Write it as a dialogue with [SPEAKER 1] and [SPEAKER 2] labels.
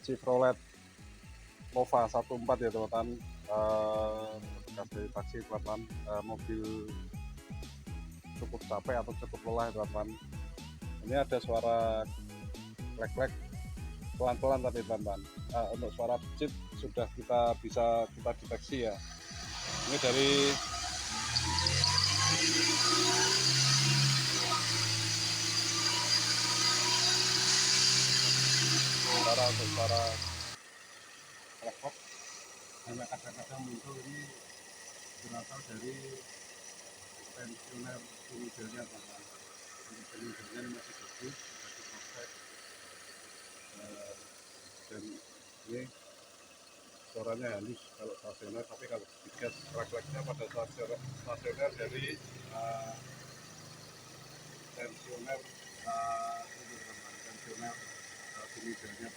[SPEAKER 1] Chevrolet Nova 14 ya teman-teman, bekas dari taksi teman-teman, mobil cukup capek atau cukup lelah teman-teman. Ini ada suara klek-klek pelan-pelan tadi teman-teman. Untuk suara chip sudah bisa kita deteksi ya. Ini dari untuk suara klek-klek hanya kadang-kadang muncul ini berasal dari tensioner silidernya teman-teman. Silidernya ini masih bagus, sudah diproses, dan ini suaranya halus kalau stasioner, tapi kalau digas klek-kleknya pada stasioner dari tensioner tensioner silidernya.